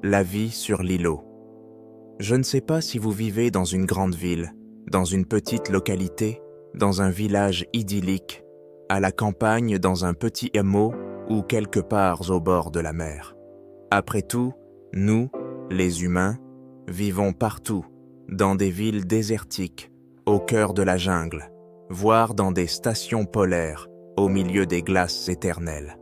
La vie sur l'îlot. Je ne sais pas si vous vivez dans une grande ville, dans une petite localité, dans un village idyllique, à la campagne, dans un petit hameau ou quelque part au bord de la mer. Après tout, nous, les humains, vivons partout, dans des villes désertiques, au cœur de la jungle, voire dans des stations polaires, au milieu des glaces éternelles.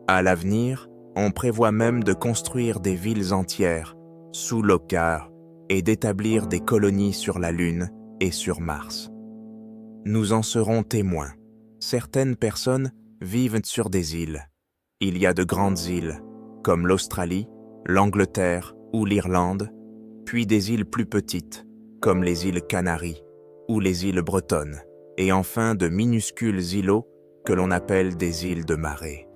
À l'avenir, on prévoit même de construire des villes entières, sous l'eau et d'établir des colonies sur la Lune et sur Mars. Nous en serons témoins. Certaines personnes vivent sur des îles. Il y a de grandes îles, comme l'Australie, l'Angleterre ou l'Irlande, puis des îles plus petites, comme les îles Canaries ou les îles Bretonnes, et enfin de minuscules îlots que l'on appelle des îles de marée.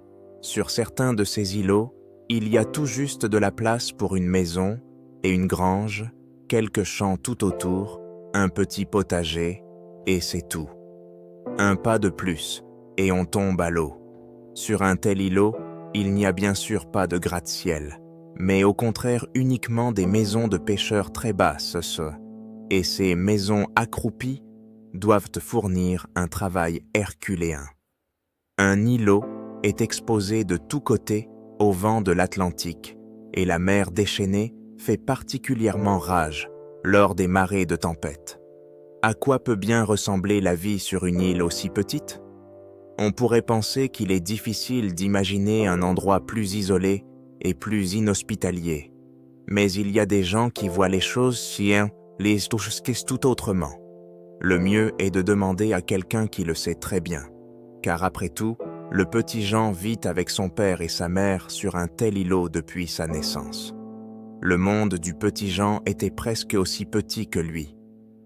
Sur certains de ces îlots, il y a tout juste de la place pour une maison et une grange, quelques champs tout autour, un petit potager, et c'est tout. Un pas de plus, et on tombe à l'eau. Sur un tel îlot, il n'y a bien sûr pas de gratte-ciel, mais au contraire uniquement des maisons de pêcheurs très basses, et ces maisons accroupies doivent fournir un travail herculéen. Un îlot est exposé de tous côtés au vent de l'Atlantique, et la mer déchaînée fait particulièrement rage lors des marées de tempête. À quoi peut bien ressembler la vie sur une île aussi petite ? On pourrait penser qu'il est difficile d'imaginer un endroit plus isolé et plus inhospitalier. Mais il y a des gens qui voient les choses tout autrement. Le mieux est de demander à quelqu'un qui le sait très bien. Car après tout, le petit Jean vit avec son père et sa mère sur un tel îlot depuis sa naissance. Le monde du petit Jean était presque aussi petit que lui.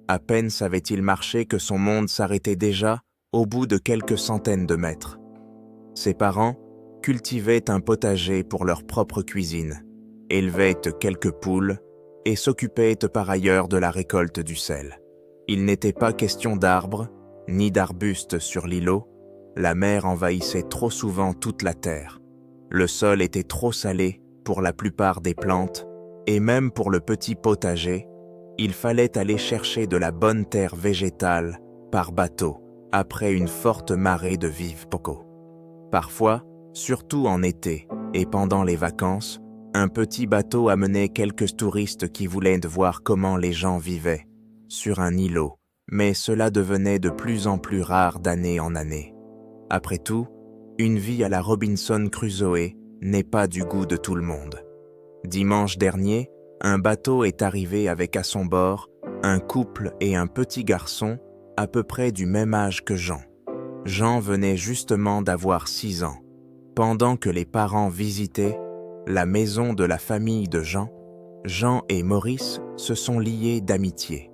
À peine savait-il marcher que son monde s'arrêtait déjà au bout de quelques centaines de mètres. Ses parents cultivaient un potager pour leur propre cuisine, élevaient quelques poules et s'occupaient par ailleurs de la récolte du sel. Il n'était pas question d'arbres ni d'arbustes sur l'îlot. La mer envahissait trop souvent toute la terre. Le sol était trop salé pour la plupart des plantes, et même pour le petit potager, il fallait aller chercher de la bonne terre végétale par bateau après une forte marée de vives pocos. Parfois, surtout en été et pendant les vacances, un petit bateau amenait quelques touristes qui voulaient voir comment les gens vivaient sur un îlot, mais cela devenait de plus en plus rare d'année en année. Après tout, une vie à la Robinson Crusoe n'est pas du goût de tout le monde. Dimanche dernier, un bateau est arrivé avec à son bord un couple et un petit garçon à peu près du même âge que Jean. Jean venait justement d'avoir 6 ans. Pendant que les parents visitaient la maison de la famille de Jean, Jean et Maurice se sont liés d'amitié.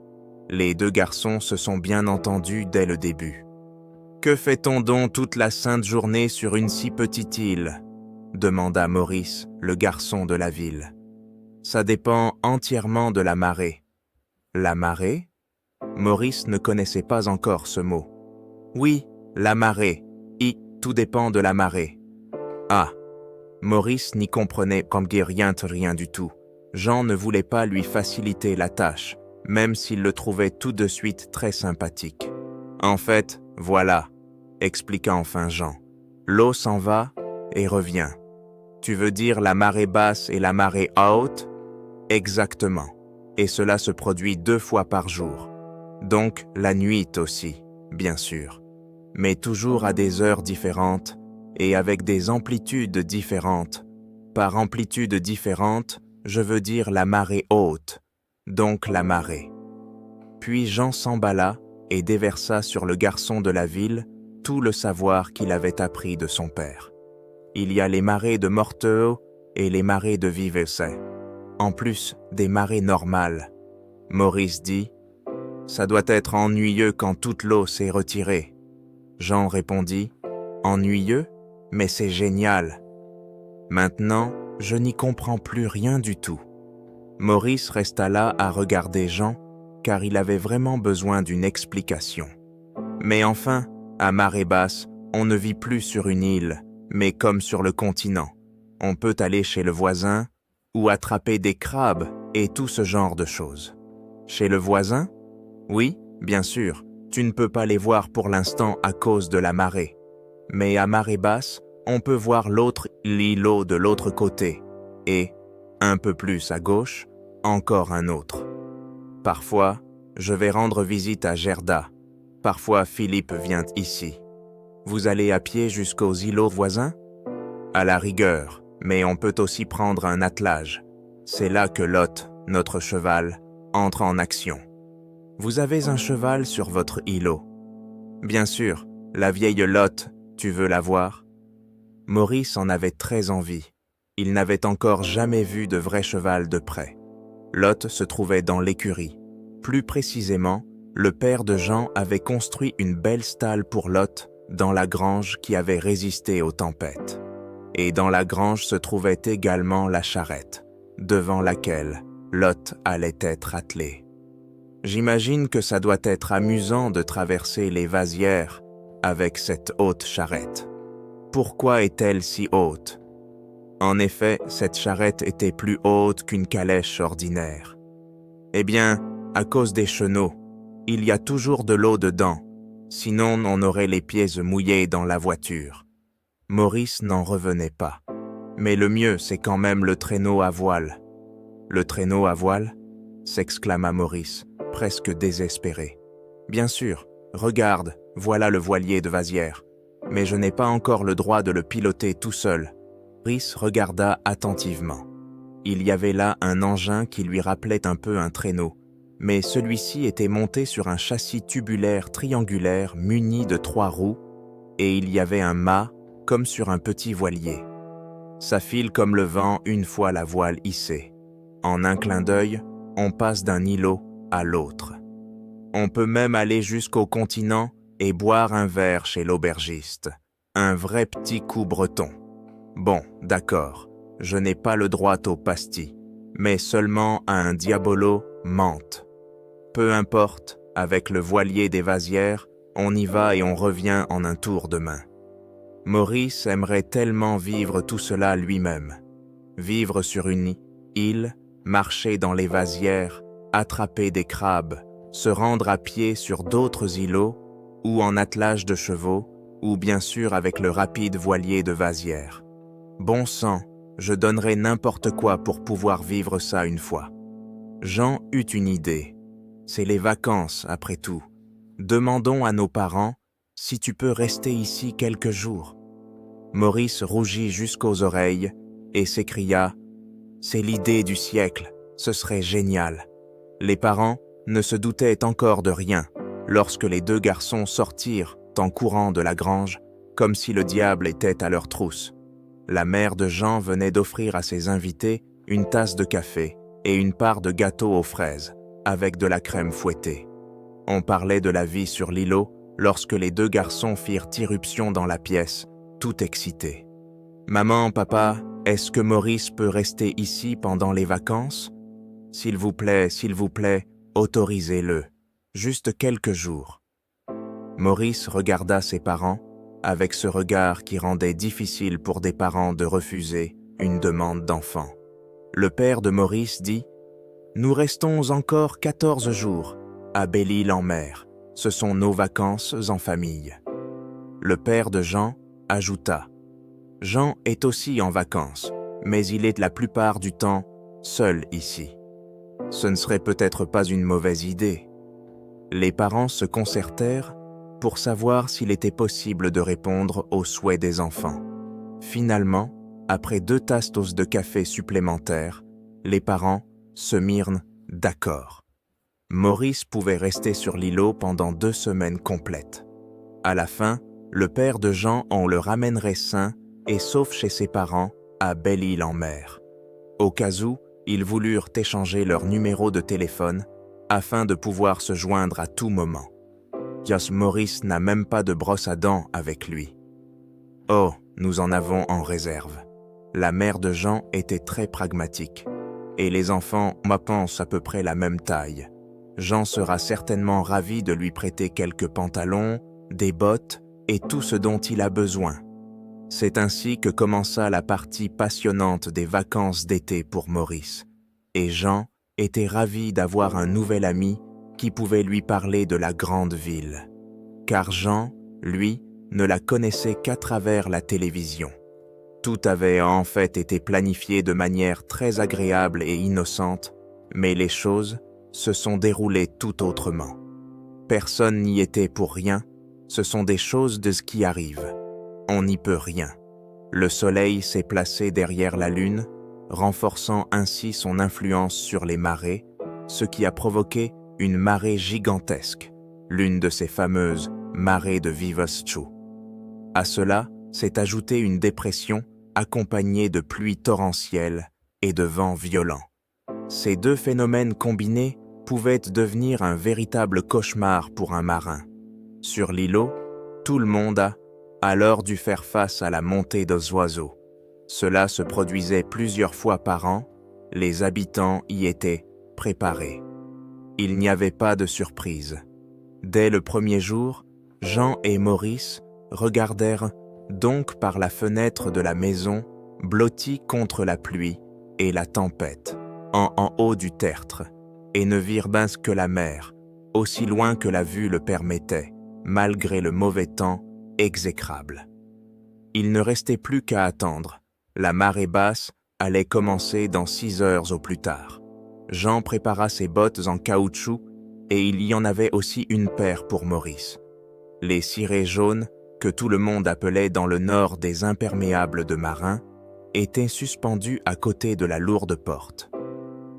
Les deux garçons se sont bien entendus dès le début. « Que fait-on donc toute la sainte journée sur une si petite île ?» demanda Maurice, le garçon de la ville. « Ça dépend entièrement de la marée. » La marée ? Maurice ne connaissait pas encore ce mot. « Oui, la marée. Tout dépend de la marée. » Ah, Maurice n'y comprenait comme rien du tout. Jean ne voulait pas lui faciliter la tâche, même s'il le trouvait tout de suite très sympathique. « En fait, voilà, » expliqua enfin Jean. « L'eau s'en va et revient. Tu veux dire la marée basse et la marée haute ? Exactement. Et cela se produit 2 fois par jour. Donc la nuit aussi, bien sûr. Mais toujours à des heures différentes et avec des amplitudes différentes. Par amplitude différente, je veux dire la marée haute, donc la marée. » Puis Jean s'emballa et déversa sur le garçon de la ville tout le savoir qu'il avait appris de son père. Il y a les marées de Morteau et les marées de Vivesey. En plus des marées normales. Maurice dit « Ça doit être ennuyeux quand toute l'eau s'est retirée. » Jean répondit « Ennuyeux ? Mais c'est génial. » Maintenant, je n'y comprends plus rien du tout. Maurice resta là à regarder Jean, car il avait vraiment besoin d'une explication. Mais enfin, à marée basse, on ne vit plus sur une île, mais comme sur le continent. On peut aller chez le voisin ou attraper des crabes et tout ce genre de choses. Chez le voisin? Oui, bien sûr, tu ne peux pas les voir pour l'instant à cause de la marée. Mais à marée basse, on peut voir l'autre îlot de l'autre côté, et, un peu plus à gauche, encore un autre. Parfois, je vais rendre visite à Gerda. Parfois, Philippe vient ici. Vous allez à pied jusqu'aux îlots voisins? À la rigueur, mais on peut aussi prendre un attelage. C'est là que Lot, notre cheval, entre en action. Vous avez un cheval sur votre îlot. Bien sûr, la vieille Lot, tu veux la voir? Maurice en avait très envie. Il n'avait encore jamais vu de vrai cheval de près. Lot se trouvait dans l'écurie. Plus précisément, le père de Jean avait construit une belle stalle pour Lot dans la grange qui avait résisté aux tempêtes. Et dans la grange se trouvait également la charrette, devant laquelle Lot allait être attelé. J'imagine que ça doit être amusant de traverser les vasières avec cette haute charrette. Pourquoi est-elle si haute? En effet, cette charrette était plus haute qu'une calèche ordinaire. Eh bien, à cause des chenaux, il y a toujours de l'eau dedans, sinon on aurait les pieds mouillés dans la voiture. Maurice n'en revenait pas. Mais le mieux, c'est quand même le traîneau à voile. Le traîneau à voile? S'exclama Maurice, presque désespéré. Bien sûr, regarde, voilà le voilier de vasière. Mais je n'ai pas encore le droit de le piloter tout seul. Maurice regarda attentivement. Il y avait là un engin qui lui rappelait un peu un traîneau, mais celui-ci était monté sur un châssis tubulaire triangulaire muni de 3 roues, et il y avait un mât comme sur un petit voilier. Ça file comme le vent une fois la voile hissée. En un clin d'œil, on passe d'un îlot à l'autre. On peut même aller jusqu'au continent et boire un verre chez l'aubergiste. Un vrai petit coup breton. Bon, d'accord, je n'ai pas le droit au pastis, mais seulement à un diabolo menthe. Peu importe, avec le voilier des vasières, on y va et on revient en un tour de main. Maurice aimerait tellement vivre tout cela lui-même. Vivre sur une île, marcher dans les vasières, attraper des crabes, se rendre à pied sur d'autres îlots, ou en attelage de chevaux, ou bien sûr avec le rapide voilier de vasière. Bon sang, je donnerais n'importe quoi pour pouvoir vivre ça une fois. Jean eut une idée. C'est les vacances, après tout. Demandons à nos parents si tu peux rester ici quelques jours. Maurice rougit jusqu'aux oreilles et s'écria « C'est l'idée du siècle, ce serait génial ». Les parents ne se doutaient encore de rien lorsque les 2 garçons sortirent en courant de la grange comme si le diable était à leur trousse. La mère de Jean venait d'offrir à ses invités une tasse de café et une part de gâteau aux fraises avec de la crème fouettée. On parlait de la vie sur l'îlot lorsque les 2 garçons firent irruption dans la pièce, tout excités. « Maman, papa, est-ce que Maurice peut rester ici pendant les vacances? S'il vous plaît, autorisez-le. Juste quelques jours. » Maurice regarda ses parents avec ce regard qui rendait difficile pour des parents de refuser une demande d'enfant. Le père de Maurice dit « Nous restons encore 14 jours à Belle-Île-en-Mer. Ce sont nos vacances en famille. » Le père de Jean ajouta « Jean est aussi en vacances, mais il est la plupart du temps seul ici. Ce ne serait peut-être pas une mauvaise idée. » Les parents se concertèrent pour savoir s'il était possible de répondre aux souhaits des enfants. Finalement, après 2 tasses de café supplémentaires, les parents se mirent d'accord. Maurice pouvait rester sur l'îlot pendant 2 semaines complètes. À la fin, le père de Jean on le ramènerait sain et sauf chez ses parents à Belle-Île-en-Mer. Au cas où, ils voulurent échanger leur numéro de téléphone afin de pouvoir se joindre à tout moment. Maurice n'a même pas de brosse à dents avec lui. Oh, nous en avons en réserve. La mère de Jean était très pragmatique. Et les enfants, moi pense à peu près la même taille. Jean sera certainement ravi de lui prêter quelques pantalons, des bottes et tout ce dont il a besoin. C'est ainsi que commença la partie passionnante des vacances d'été pour Maurice, et Jean était ravi d'avoir un nouvel ami qui pouvait lui parler de la grande ville. Car Jean, lui, ne la connaissait qu'à travers la télévision. Tout avait en fait été planifié de manière très agréable et innocente, mais les choses se sont déroulées tout autrement. Personne n'y était pour rien, ce sont des choses de ce qui arrive. On n'y peut rien. Le soleil s'est placé derrière la lune, renforçant ainsi son influence sur les marées, ce qui a provoqué une marée gigantesque, l'une de ces fameuses marées de Vivaschu. À cela s'est ajoutée une dépression accompagnée de pluies torrentielles et de vents violents. Ces deux phénomènes combinés pouvaient devenir un véritable cauchemar pour un marin. Sur l'îlot, tout le monde a alors dû faire face à la montée des oiseaux. Cela se produisait plusieurs fois par an, les habitants y étaient préparés. Il n'y avait pas de surprise. Dès le premier jour, Jean et Maurice regardèrent donc par la fenêtre de la maison, blottis contre la pluie et la tempête, en haut du tertre, et ne virent ben que la mer, aussi loin que la vue le permettait, malgré le mauvais temps exécrable. Il ne restait plus qu'à attendre. La marée basse allait commencer dans 6 heures au plus tard. Jean prépara ses bottes en caoutchouc et il y en avait aussi une paire pour Maurice. Les cirés jaunes, que tout le monde appelait dans le nord des imperméables de marins, étaient suspendus à côté de la lourde porte.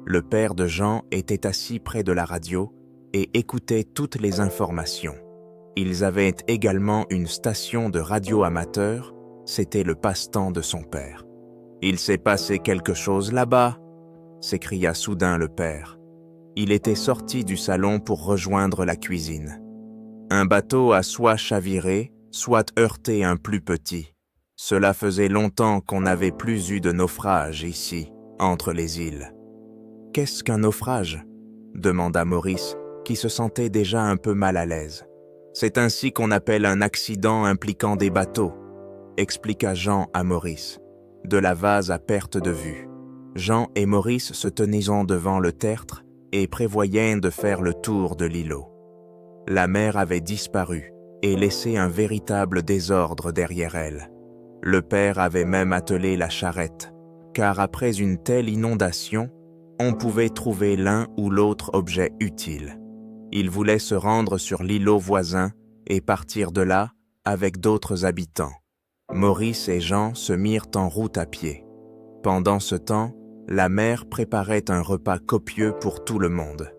Le père de Jean était assis près de la radio et écoutait toutes les informations. Ils avaient également une station de radio amateur, c'était le passe-temps de son père. « Il s'est passé quelque chose là-bas » s'écria soudain le père. Il était sorti du salon pour rejoindre la cuisine. Un bateau a soit chaviré, soit heurté un plus petit. Cela faisait longtemps qu'on n'avait plus eu de naufrage ici, entre les îles. « Qu'est-ce qu'un naufrage » demanda Maurice, qui se sentait déjà un peu mal à l'aise. « C'est ainsi qu'on appelle un accident impliquant des bateaux » expliqua Jean à Maurice, de la vase à perte de vue. Jean et Maurice se tenaient devant le tertre et prévoyaient de faire le tour de l'îlot. La mer avait disparu et laissé un véritable désordre derrière elle. Le père avait même attelé la charrette, car après une telle inondation, on pouvait trouver l'un ou l'autre objet utile. Il voulait se rendre sur l'îlot voisin et partir de là avec d'autres habitants. Maurice et Jean se mirent en route à pied. Pendant ce temps, la mère préparait un repas copieux pour tout le monde.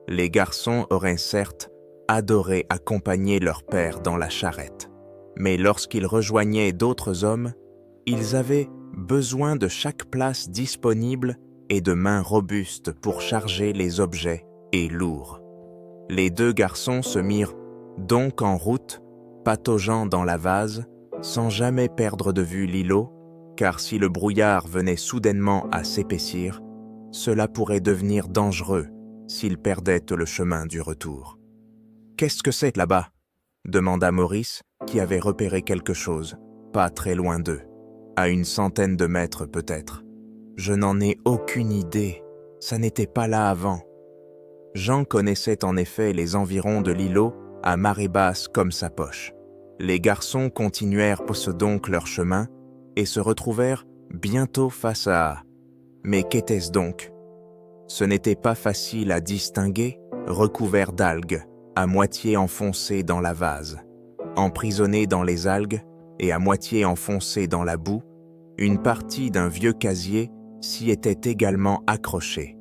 Les garçons auraient certes adoré accompagner leur père dans la charrette, mais lorsqu'ils rejoignaient d'autres hommes, ils avaient besoin de chaque place disponible et de mains robustes pour charger les objets et lourds. Les deux garçons se mirent donc en route, pataugeant dans la vase, sans jamais perdre de vue l'îlot, car si le brouillard venait soudainement à s'épaissir, cela pourrait devenir dangereux s'ils perdaient le chemin du retour. « Qu'est-ce que c'est là-bas » demanda Maurice, qui avait repéré quelque chose, pas très loin d'eux, à une centaine de mètres peut-être. « Je n'en ai aucune idée, ça n'était pas là avant. » Jean connaissait en effet les environs de l'îlot à marée basse comme sa poche. Les garçons continuèrent donc leur chemin et se retrouvèrent bientôt face à... Mais qu'était-ce donc ? Ce n'était pas facile à distinguer, recouvert d'algues, à moitié enfoncé dans la vase. Emprisonné dans les algues et à moitié enfoncé dans la boue, une partie d'un vieux casier s'y était également accrochée.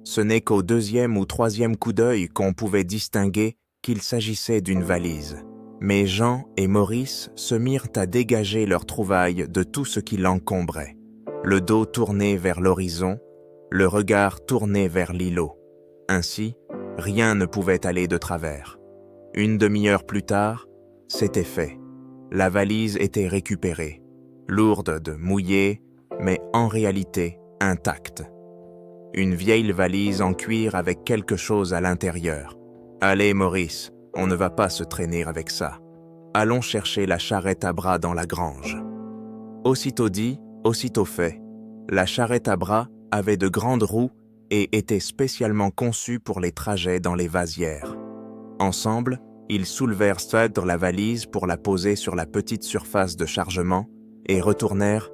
Ce n'est qu'au 2e ou 3e coup d'œil qu'on pouvait distinguer qu'il s'agissait d'une valise. Mais Jean et Maurice se mirent à dégager leur trouvaille de tout ce qui l'encombrait. Le dos tourné vers l'horizon, le regard tourné vers l'îlot. Ainsi, rien ne pouvait aller de travers. Une demi-heure plus tard, c'était fait. La valise était récupérée, lourde de mouillé, mais en réalité intacte. Une vieille valise en cuir avec quelque chose à l'intérieur. « Allez, Maurice, on ne va pas se traîner avec ça. Allons chercher la charrette à bras dans la grange. » Aussitôt dit, aussitôt fait. La charrette à bras avait de grandes roues et était spécialement conçue pour les trajets dans les vasières. Ensemble, ils soulevèrent la valise pour la poser sur la petite surface de chargement et retournèrent,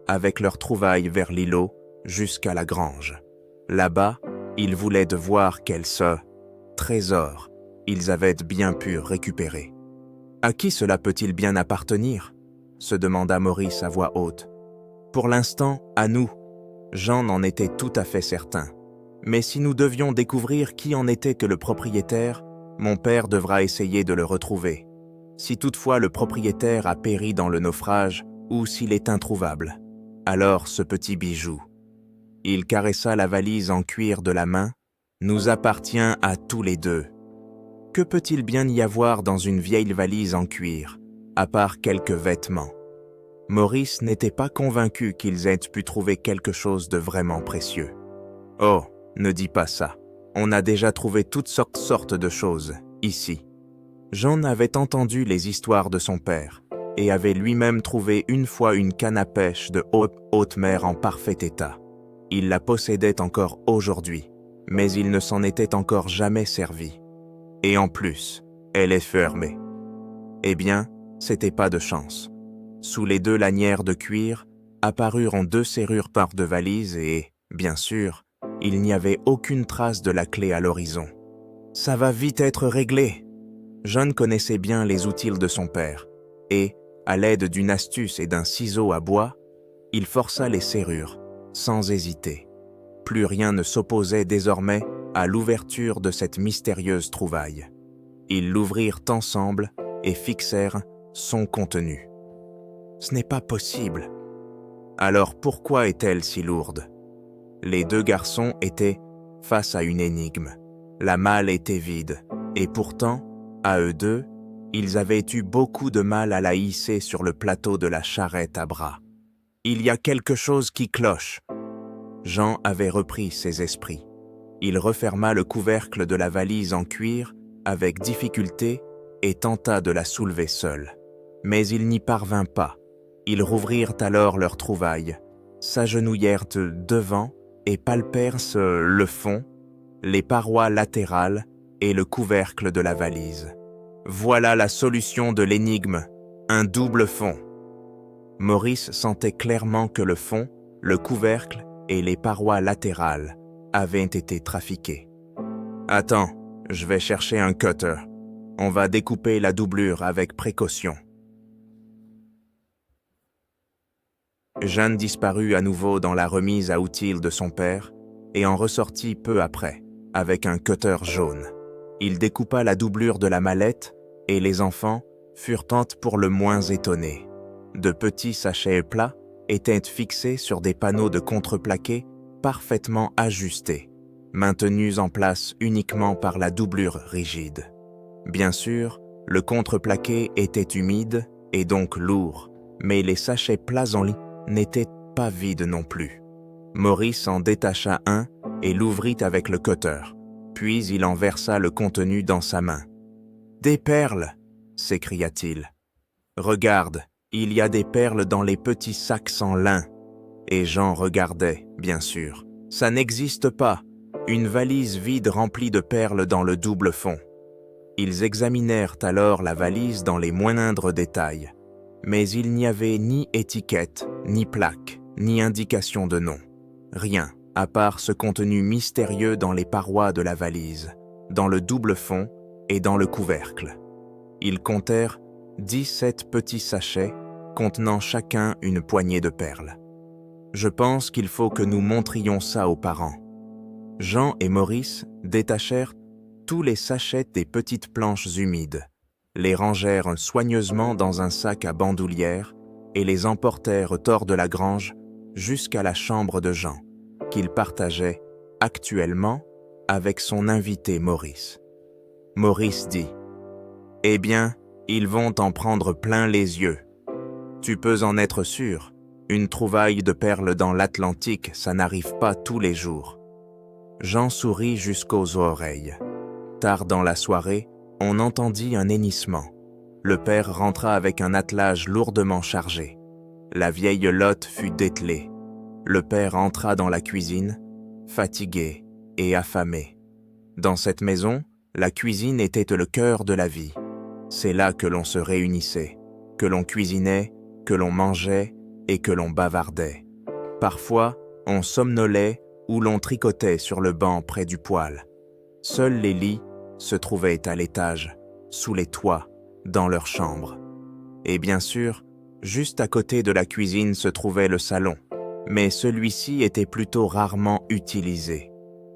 avec leurs trouvailles vers l'îlot, jusqu'à la grange. Là-bas, ils voulaient de voir quel trésor ils avaient bien pu récupérer. « À qui cela peut-il bien appartenir ?» se demanda Maurice à voix haute. « Pour l'instant, à nous. » Jean en était tout à fait certain. Mais si nous devions découvrir qui en était que le propriétaire, mon père devra essayer de le retrouver. Si toutefois le propriétaire a péri dans le naufrage ou s'il est introuvable, alors ce petit bijou. Il caressa la valise en cuir de la main, nous appartient à tous les deux. Que peut-il bien y avoir dans une vieille valise en cuir, à part quelques vêtements? Maurice n'était pas convaincu qu'ils aient pu trouver quelque chose de vraiment précieux. Oh, ne dis pas ça. On a déjà trouvé toutes sortes de choses, ici. Jean avait entendu les histoires de son père et avait lui-même trouvé une fois une canne à pêche de haute mer en parfait état. Il la possédait encore aujourd'hui, mais il ne s'en était encore jamais servi. Et en plus, elle est fermée. Eh bien, c'était pas de chance. Sous les deux lanières de cuir, apparurent 2 serrures par de valise et, bien sûr, il n'y avait aucune trace de la clé à l'horizon. Ça va vite être réglé. John connaissait bien les outils de son père, et, à l'aide d'une astuce et d'un ciseau à bois, il força les serrures, sans hésiter. Plus rien ne s'opposait désormais à l'ouverture de cette mystérieuse trouvaille. Ils l'ouvrirent ensemble et fixèrent son contenu. Ce n'est pas possible. Alors pourquoi est-elle si lourde? Les 2 garçons étaient face à une énigme. La malle était vide, et pourtant, à eux deux, ils avaient eu beaucoup de mal à la hisser sur le plateau de la charrette à bras. Il y a quelque chose qui cloche. Jean avait repris ses esprits. Il referma le couvercle de la valise en cuir avec difficulté et tenta de la soulever seul. Mais il n'y parvint pas. Ils rouvrirent alors leur trouvaille, s'agenouillèrent devant et palpèrent le fond, les parois latérales et le couvercle de la valise. Voilà la solution de l'énigme, un double fond. Maurice sentait clairement que le fond, le couvercle et les parois latérales avaient été trafiqués. « Attends, je vais chercher un cutter. On va découper la doublure avec précaution. » Jeanne disparut à nouveau dans la remise à outils de son père et en ressortit peu après, avec un cutter jaune. Il découpa la doublure de la mallette et les enfants furent pour le moins étonnés. De petits sachets plats étaient fixés sur des panneaux de contreplaqué parfaitement ajustés, maintenus en place uniquement par la doublure rigide. Bien sûr, le contreplaqué était humide et donc lourd, mais les sachets plats en lit n'étaient pas vides non plus. Maurice en détacha un et l'ouvrit avec le cutter, puis il en versa le contenu dans sa main. « Des perles !» s'écria-t-il. « Regarde, il y a des perles dans les petits sacs en lin. » Et Jean regardait, bien sûr. « Ça n'existe pas, une valise vide remplie de perles dans le double fond. » Ils examinèrent alors la valise dans les moindres détails. Mais il n'y avait ni étiquette, ni plaque, ni indication de nom. Rien, à part ce contenu mystérieux dans les parois de la valise, dans le double fond et dans le couvercle. Ils comptèrent 17 petits sachets contenant chacun une poignée de perles. Je pense qu'il faut que nous montrions ça aux parents. Jean et Maurice détachèrent tous les sachets des petites planches humides, les rangèrent soigneusement dans un sac à bandoulière et les emportèrent hors de la grange jusqu'à la chambre de Jean, qu'il partageait actuellement avec son invité Maurice. Maurice dit « Eh bien, ils vont en prendre plein les yeux. Tu peux en être sûr, une trouvaille de perles dans l'Atlantique, ça n'arrive pas tous les jours. » Jean sourit jusqu'aux oreilles. Tard dans la soirée, on entendit un hennissement. Le père rentra avec un attelage lourdement chargé. La vieille lotte fut dételée. Le père entra dans la cuisine, fatigué et affamé. Dans cette maison, la cuisine était le cœur de la vie. C'est là que l'on se réunissait, que l'on cuisinait, que l'on mangeait et que l'on bavardait. Parfois, on somnolait ou l'on tricotait sur le banc près du poêle. Seuls les lits se trouvaient à l'étage, sous les toits, dans leurs chambres. Et bien sûr, juste à côté de la cuisine se trouvait le salon, mais celui-ci était plutôt rarement utilisé.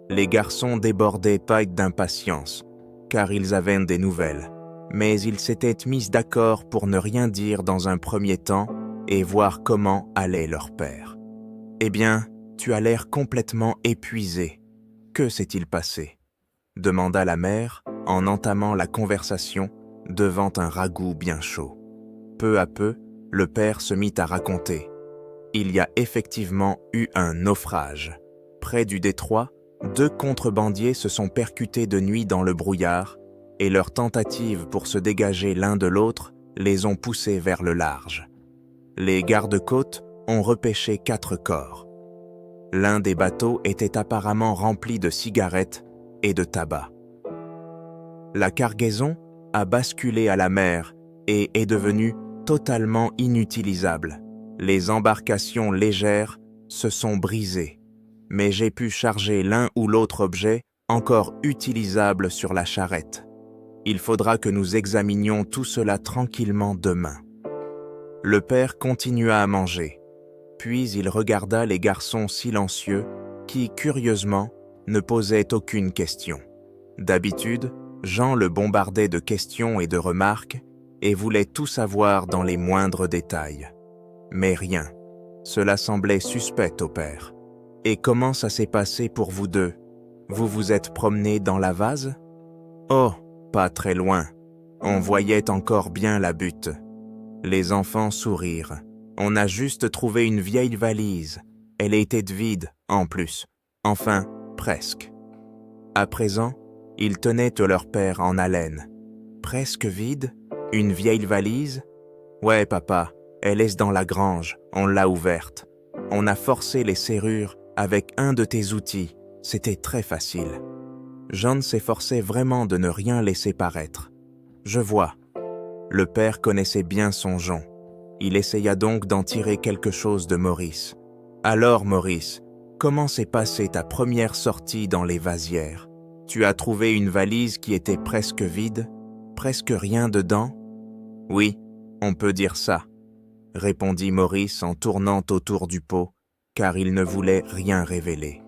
Les garçons débordaient pas d'impatience, car ils avaient des nouvelles, mais ils s'étaient mis d'accord pour ne rien dire dans un premier temps et voir comment allait leur père. « Eh bien, tu as l'air complètement épuisé. Que s'est-il passé ?» demanda la mère en entamant la conversation devant un ragoût bien chaud. Peu à peu, le père se mit à raconter. Il y a effectivement eu un naufrage. Près du détroit, 2 contrebandiers se sont percutés de nuit dans le brouillard et leurs tentatives pour se dégager l'un de l'autre les ont poussés vers le large. Les gardes-côtes ont repêché 4 corps. L'un des bateaux était apparemment rempli de cigarettes et de tabac. La cargaison a basculé à la mer et est devenue totalement inutilisable. Les embarcations légères se sont brisées, mais j'ai pu charger l'un ou l'autre objet encore utilisable sur la charrette. Il faudra que nous examinions tout cela tranquillement demain. Le père continua à manger, puis il regarda les garçons silencieux qui, curieusement, ne posaient aucune question. D'habitude, Jean le bombardait de questions et de remarques et voulait tout savoir dans les moindres détails. Mais rien. Cela semblait suspect au père. « Et comment ça s'est passé pour vous deux? Vous vous êtes promenés dans la vase? »« Oh, pas très loin. On voyait encore bien la butte. » Les enfants sourirent. « On a juste trouvé une vieille valise. Elle était vide, en plus. Enfin, presque. » À présent, ils tenaient leur père en haleine. « Presque vide? Une vieille valise? Ouais, papa, elle est dans la grange, on l'a ouverte. On a forcé les serrures avec un de tes outils, c'était très facile. » Jean s'efforçait vraiment de ne rien laisser paraître. « Je vois. » Le père connaissait bien son Jean. Il essaya donc d'en tirer quelque chose de Maurice. « Alors, Maurice, comment s'est passée ta première sortie dans les vasières? Tu as trouvé une valise qui était presque vide, presque rien dedans? » « Oui, on peut dire ça, » répondit Maurice en tournant autour du pot, car il ne voulait rien révéler.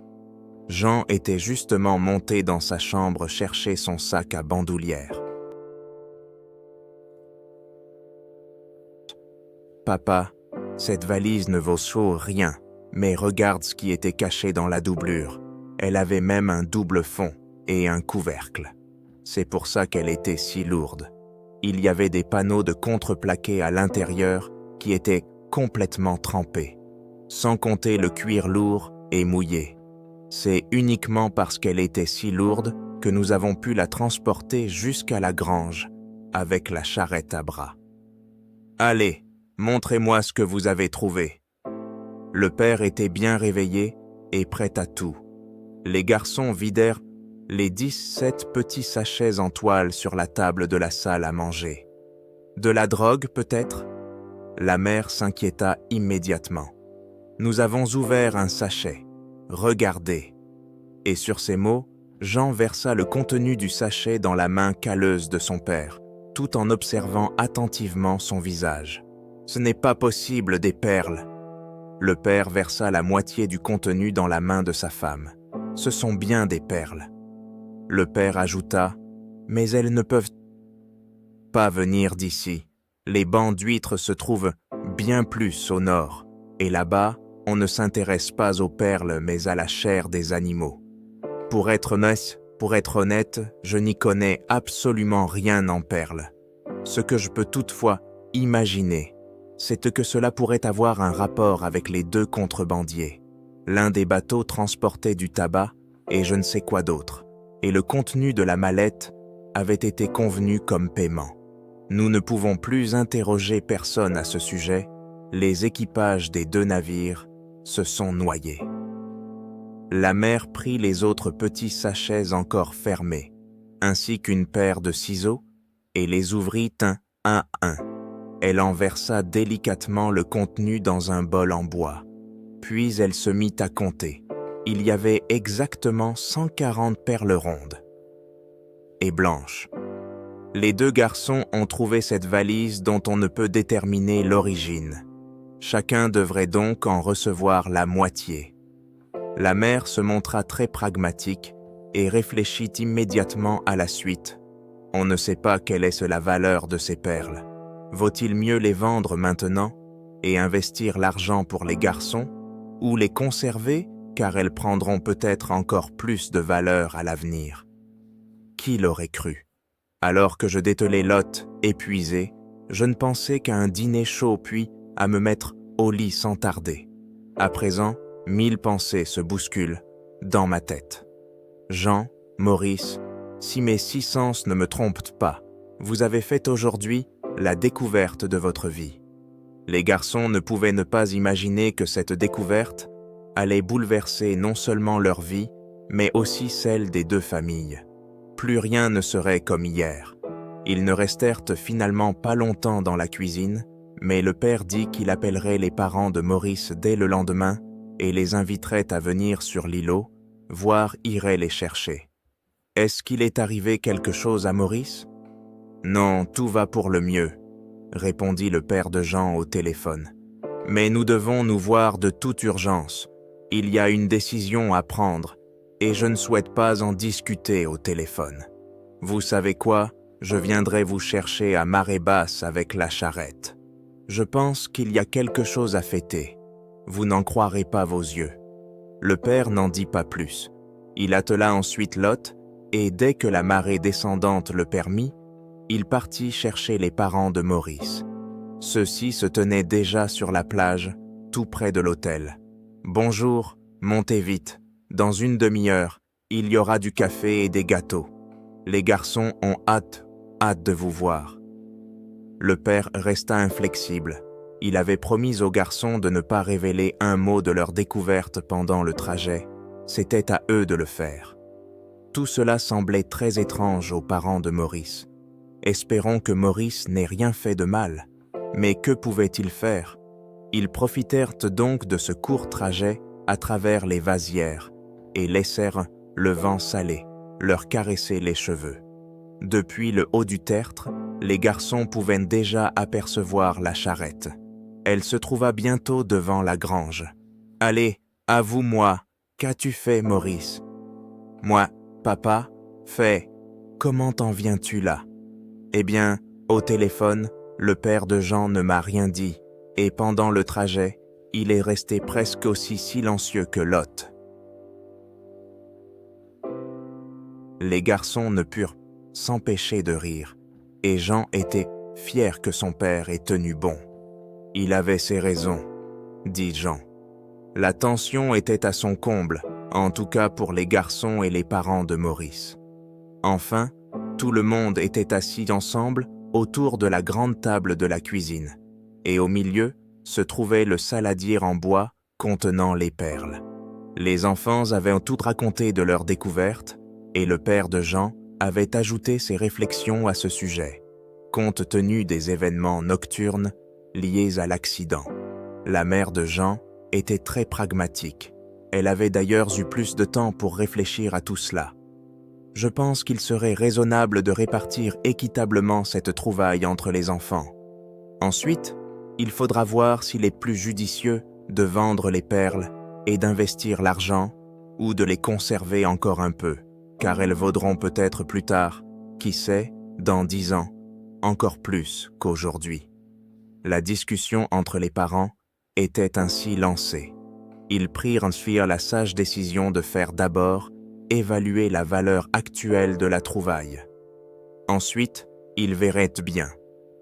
Jean était justement monté dans sa chambre chercher son sac à bandoulière. « Papa, cette valise ne vaut chaud rien, mais regarde ce qui était caché dans la doublure. Elle avait même un double fond et un couvercle. C'est pour ça qu'elle était si lourde. Il y avait des panneaux de contreplaqué à l'intérieur qui étaient complètement trempés, sans compter le cuir lourd et mouillé. C'est uniquement parce qu'elle était si lourde que nous avons pu la transporter jusqu'à la grange, avec la charrette à bras. Allez, montrez-moi ce que vous avez trouvé. » Le père était bien réveillé et prêt à tout. Les garçons vidèrent les 17 petits sachets en toile sur la table de la salle à manger. « De la drogue, peut-être » La mère s'inquiéta immédiatement. « Nous avons ouvert un sachet. Regardez. » Et sur ces mots, Jean versa le contenu du sachet dans la main calleuse de son père, tout en observant attentivement son visage. « Ce n'est pas possible, des perles !» Le père versa la moitié du contenu dans la main de sa femme. « Ce sont bien des perles. » Le père ajouta « Mais elles ne peuvent pas venir d'ici. Les bancs d'huîtres se trouvent bien plus au nord, et là-bas, on ne s'intéresse pas aux perles mais à la chair des animaux. Pour être honnête, je n'y connais absolument rien en perles. Ce que je peux toutefois imaginer, c'est que cela pourrait avoir un rapport avec les 2 contrebandiers. L'un des bateaux transportait du tabac et je ne sais quoi d'autre, et le contenu de la mallette avait été convenu comme paiement. Nous ne pouvons plus interroger personne à ce sujet, les équipages des 2 navires se sont noyés. La mère prit les autres petits sachets encore fermés, ainsi qu'une paire de ciseaux, et les ouvrit un à un. Elle en versa délicatement le contenu dans un bol en bois. Puis elle se mit à compter. Il y avait exactement 140 perles rondes et blanches. Les 2 garçons ont trouvé cette valise dont on ne peut déterminer l'origine. Chacun devrait donc en recevoir la moitié. La mère se montra très pragmatique et réfléchit immédiatement à la suite. On ne sait pas quelle est la valeur de ces perles. Vaut-il mieux les vendre maintenant et investir l'argent pour les garçons ou les conserver car elles prendront peut-être encore plus de valeur à l'avenir? Qui l'aurait cru? Alors que je dételais Lot, épuisé, je ne pensais qu'à un dîner chaud puis à me mettre au lit sans tarder. À présent, 1000 pensées se bousculent dans ma tête. Jean, Maurice, si mes 6 sens ne me trompent pas, vous avez fait aujourd'hui la découverte de votre vie. Les garçons ne pouvaient ne pas imaginer que cette découverte allait bouleverser non seulement leur vie, mais aussi celle des 2 familles. Plus rien ne serait comme hier. Ils ne restèrent finalement pas longtemps dans la cuisine, mais le père dit qu'il appellerait les parents de Maurice dès le lendemain et les inviterait à venir sur l'îlot, voire irait les chercher. Est-ce qu'il est arrivé quelque chose à Maurice? Non, tout va pour le mieux, répondit le père de Jean au téléphone. Mais nous devons nous voir de toute urgence. Il y a une décision à prendre et je ne souhaite pas en discuter au téléphone. Vous savez quoi? Je viendrai vous chercher à marée basse avec la charrette. Je pense qu'il y a quelque chose à fêter. Vous n'en croirez pas vos yeux. Le père n'en dit pas plus. Il attela ensuite Lot et dès que la marée descendante le permit, il partit chercher les parents de Maurice. Ceux-ci se tenaient déjà sur la plage, tout près de l'hôtel. « Bonjour, montez vite. Dans une demi-heure, il y aura du café et des gâteaux. Les garçons ont hâte de vous voir. » Le père resta inflexible. Il avait promis aux garçons de ne pas révéler un mot de leur découverte pendant le trajet. C'était à eux de le faire. Tout cela semblait très étrange aux parents de Maurice. Espérons que Maurice n'ait rien fait de mal. Mais que pouvait-il faire? Ils profitèrent donc de ce court trajet à travers les vasières et laissèrent le vent salé leur caresser les cheveux. Depuis le haut du tertre, les garçons pouvaient déjà apercevoir la charrette. Elle se trouva bientôt devant la grange. « Allez, avoue-moi, qu'as-tu fait, Maurice ?»« Moi, papa, fais. Comment t'en viens-tu là ?» Eh bien, au téléphone, le père de Jean ne m'a rien dit, et pendant le trajet, il est resté presque aussi silencieux que Lot. Les garçons ne purent s'empêcher de rire, et Jean était fier que son père ait tenu bon. « Il avait ses raisons, » dit Jean. La tension était à son comble, en tout cas pour les garçons et les parents de Maurice. Enfin, tout le monde était assis ensemble autour de la grande table de la cuisine, et au milieu se trouvait le saladier en bois contenant les perles. Les enfants avaient tout raconté de leur découverte, et le père de Jean avait ajouté ses réflexions à ce sujet, compte tenu des événements nocturnes liés à l'accident. La mère de Jean était très pragmatique. Elle avait d'ailleurs eu plus de temps pour réfléchir à tout cela. Je pense qu'il serait raisonnable de répartir équitablement cette trouvaille entre les enfants. Ensuite, il faudra voir s'il est plus judicieux de vendre les perles et d'investir l'argent ou de les conserver encore un peu, car elles vaudront peut-être plus tard, qui sait, dans 10 ans, encore plus qu'aujourd'hui. La discussion entre les parents était ainsi lancée. Ils prirent ensuite la sage décision de faire d'abord évaluer la valeur actuelle de la trouvaille. Ensuite, ils verraient bien.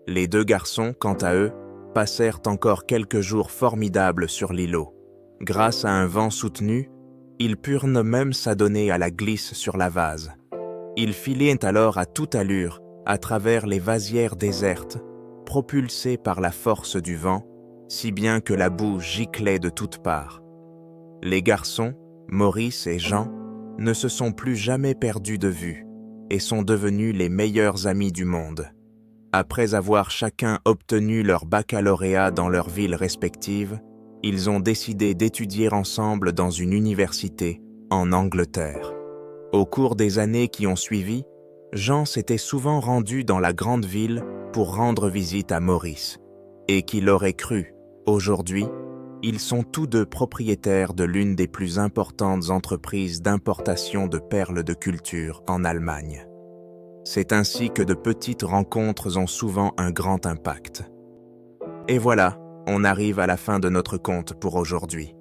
Les 2 garçons, quant à eux, passèrent encore quelques jours formidables sur l'îlot. Grâce à un vent soutenu, ils purent même s'adonner à la glisse sur la vase. Ils filaient alors à toute allure à travers les vasières désertes, propulsés par la force du vent, si bien que la boue giclait de toutes parts. Les garçons, Maurice et Jean, ne se sont plus jamais perdus de vue et sont devenus les meilleurs amis du monde. Après avoir chacun obtenu leur baccalauréat dans leurs villes respectives, ils ont décidé d'étudier ensemble dans une université en Angleterre. Au cours des années qui ont suivi, Jean s'était souvent rendu dans la grande ville pour rendre visite à Maurice. Et qui l'aurait cru, aujourd'hui, ils sont tous deux propriétaires de l'une des plus importantes entreprises d'importation de perles de culture en Allemagne. C'est ainsi que de petites rencontres ont souvent un grand impact. Et voilà, on arrive à la fin de notre conte pour aujourd'hui.